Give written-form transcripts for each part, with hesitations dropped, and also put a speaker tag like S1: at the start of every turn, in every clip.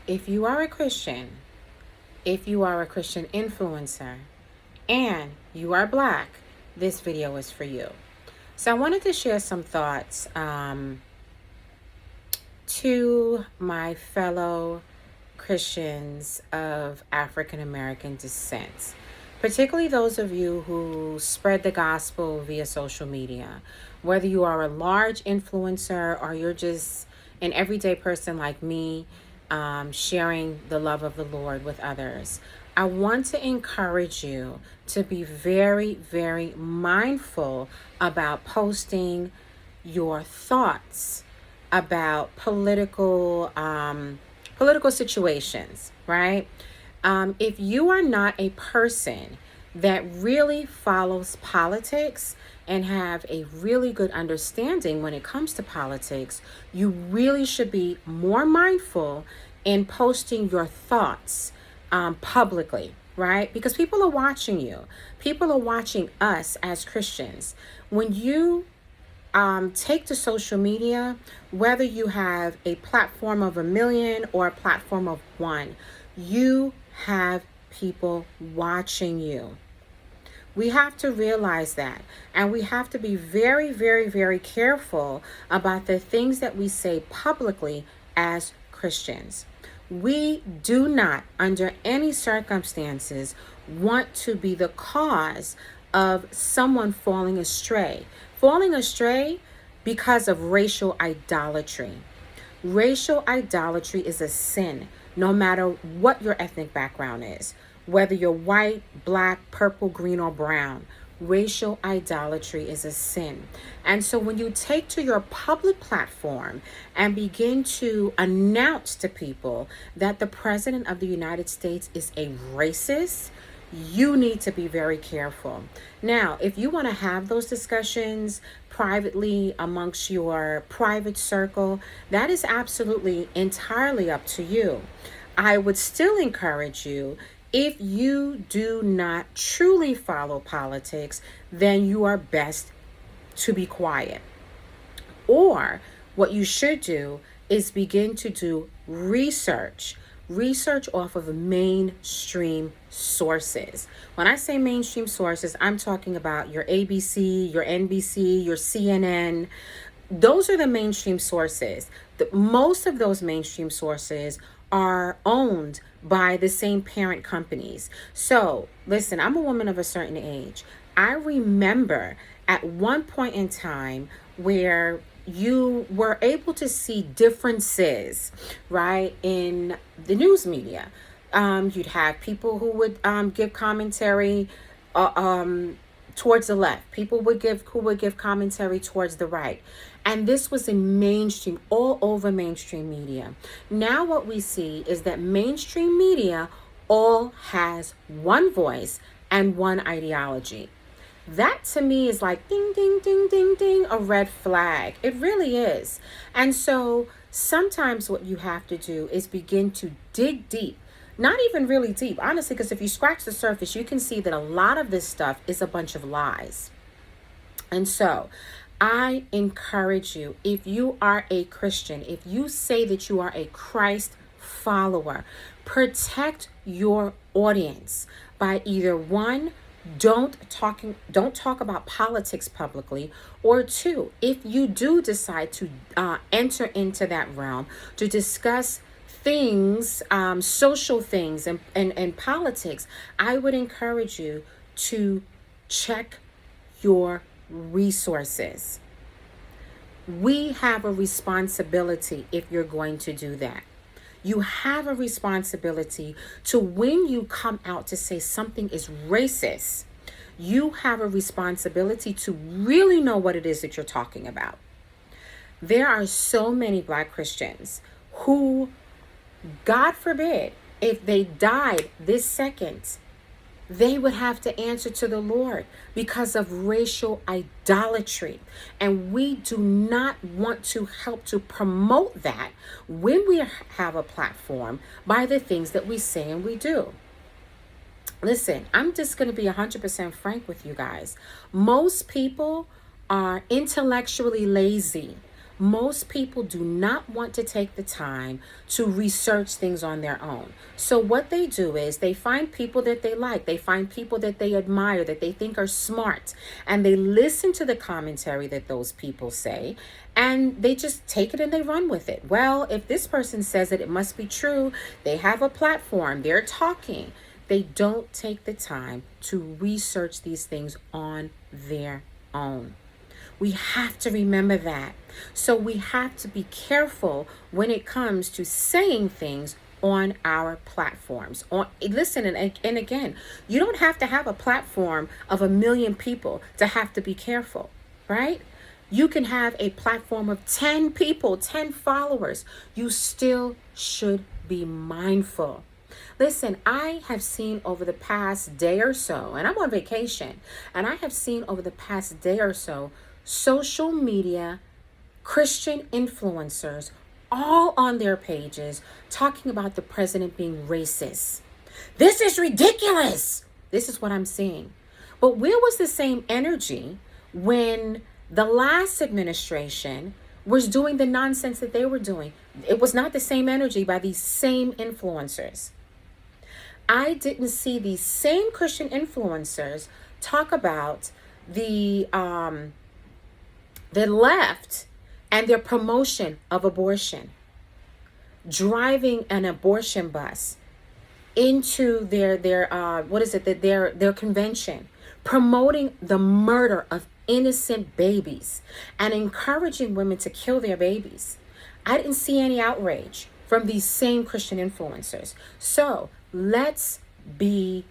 S1: If you are a Christian, if you are a Christian influencer, and you are Black, this video is for you. So I wanted to share some thoughts to my fellow Christians of African American descent, particularly those of you who spread the gospel via social media. Whether you are a large influencer or you're just an everyday person like me, sharing the love of the Lord with others, I want to encourage you to be very, very mindful about posting your thoughts about political situations, right? If you are not a person that really follows politics and have a really good understanding when it comes to politics, you really should be more mindful in posting your thoughts publicly, right? Because people are watching you. People are watching us as Christians. When you take to social media, whether you have a platform of 1 million or a platform of one, you have people watching you. We have to realize that. And we have to be very, very, very careful about the things that we say publicly as Christians. We do not, under any circumstances, want to be the cause of someone falling astray. Falling astray because of racial idolatry. Racial idolatry is a sin, no matter what your ethnic background is. Whether you're white, black, purple, green, or brown, racial idolatry is a sin. And so when you take to your public platform and begin to announce to people that the President of the United States is a racist, you need to be very careful. Now, if you want to have those discussions privately amongst your private circle, that is absolutely entirely up to you. I would still encourage you, if you do not truly follow politics, then you are best to be quiet. Or what you should do is begin to do research off of mainstream sources. When I say mainstream sources, I'm talking about your ABC, your NBC, your CNN. Those are the mainstream sources. Most of those mainstream sources are owned by the same parent companies. So, listen, I'm a woman of a certain age. I remember at one point in time where you were able to see differences, right, in the news media. You'd have people who would give commentary uh, um, towards the left. People would give who would give commentary towards the right. And this was in mainstream, all over mainstream media. Now what we see is that mainstream media all has one voice and one ideology. That to me is like ding, ding, ding, ding, ding, a red flag. It really is. And so sometimes what you have to do is begin to dig deep. Not even really deep, honestly, because if you scratch the surface, you can see that a lot of this stuff is a bunch of lies. And so I encourage you, if you are a Christian, if you say that you are a Christ follower, protect your audience by either one, don't talk about politics publicly, or two, if you do decide to enter into that realm to discuss things, social things and politics, I would encourage you to check your resources. We have a responsibility if you're going to do that. You have a responsibility to, when you come out to say something is racist, you have a responsibility to really know what it is that you're talking about. There are so many Black Christians who, God forbid, if they died this second, they would have to answer to the Lord because of racial idolatry. And we do not want to help to promote that when we have a platform by the things that we say and we do. Listen, I'm just going to be 100% frank with you guys. Most people are intellectually lazy. Most people do not want to take the time to research things on their own. So, what they do is they find people that they like, they find people that they admire, that they think are smart, and they listen to the commentary that those people say, and they just take it and they run with it. Well, if this person says it, it must be true. They have a platform, they're talking. They don't take the time to research these things on their own. We have to remember that. So we have to be careful when it comes to saying things on our platforms. Listen, and again, you don't have to have a platform of 1 million people to have to be careful, right? You can have a platform of 10 people, 10 followers. You still should be mindful. Listen, I have seen over the past day or so, and I'm on vacation, and I have seen over the past day or so, social media, Christian influencers, all on their pages talking about the president being racist. This is ridiculous. This is what I'm seeing. But where was the same energy when the last administration was doing the nonsense that they were doing? It was not the same energy by these same influencers. I didn't see these same Christian influencers talk about the left and their promotion of abortion, driving an abortion bus into their convention, promoting the murder of innocent babies and encouraging women to kill their babies. I didn't see any outrage from these same Christian influencers. So let's be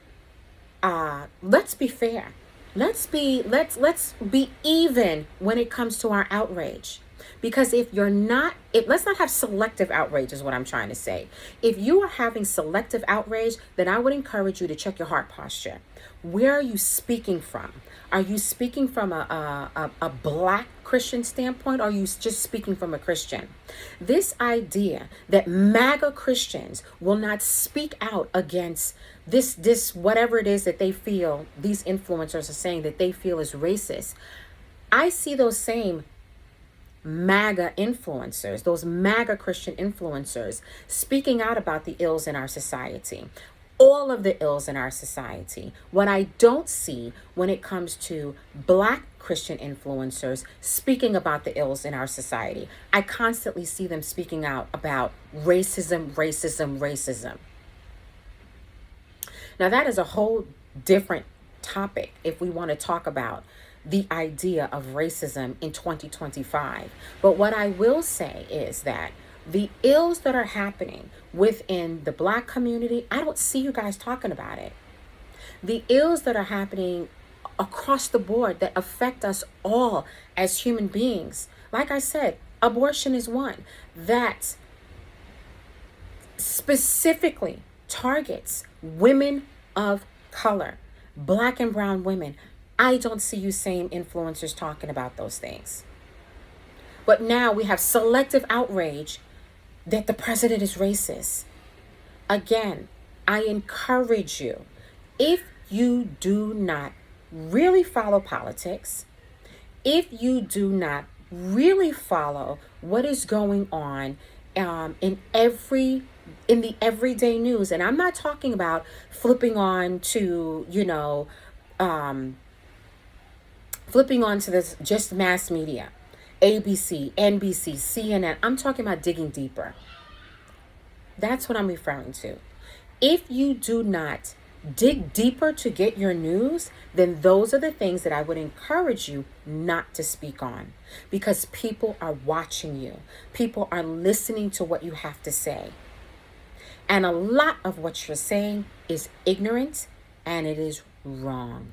S1: fair. Let's be even when it comes to our outrage. Because let's not have selective outrage is what I'm trying to say. If you are having selective outrage, then I would encourage you to check your heart posture. Where are you speaking from? Are you speaking from a black Christian standpoint, or are you just speaking from a Christian? This idea that MAGA Christians will not speak out against this whatever it is that they feel, these influencers are saying that they feel is racist. I see those same MAGA influencers, those MAGA Christian influencers, speaking out about the ills in our society. All of the ills in our society. What I don't see when it comes to black Christian influencers speaking about the ills in our society. I constantly see them speaking out about racism, racism, racism. Now that is a whole different topic if we want to talk about the idea of racism in 2025. But what I will say is that the ills that are happening within the black community, I don't see you guys talking about it. The ills that are happening across the board that affect us all as human beings. Like I said, abortion is one that specifically targets women of color, black and brown women. I don't see you same influencers talking about those things. But now we have selective outrage that the president is racist. Again, I encourage you, if you do not really follow politics, if you do not really follow what is going on in the everyday news, and I'm not talking about flipping on to this just mass media, ABC, NBC, CNN. I'm talking about digging deeper. That's what I'm referring to. If you do not dig deeper to get your news, then those are the things that I would encourage you not to speak on, because people are watching you. People are listening to what you have to say. And a lot of what you're saying is ignorant and it is wrong.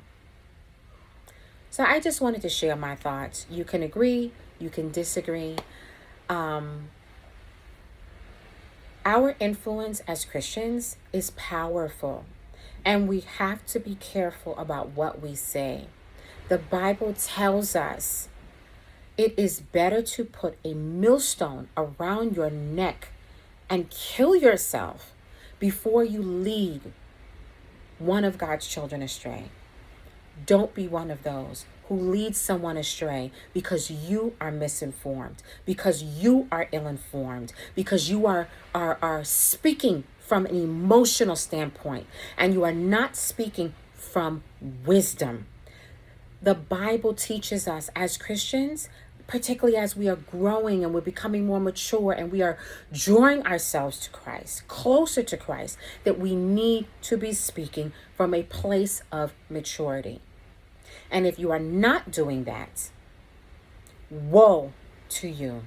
S1: So I just wanted to share my thoughts. You can agree, you can disagree. Our influence as Christians is powerful, and we have to be careful about what we say. The Bible tells us it is better to put a millstone around your neck and kill yourself before you lead one of God's children astray. Don't be one of those who leads someone astray because you are misinformed, because you are ill-informed, because you are speaking from an emotional standpoint and you are not speaking from wisdom. The Bible teaches us as Christians, particularly as we are growing and we're becoming more mature and we are drawing ourselves to Christ, closer to Christ, that we need to be speaking from a place of maturity. And if you are not doing that, woe to you.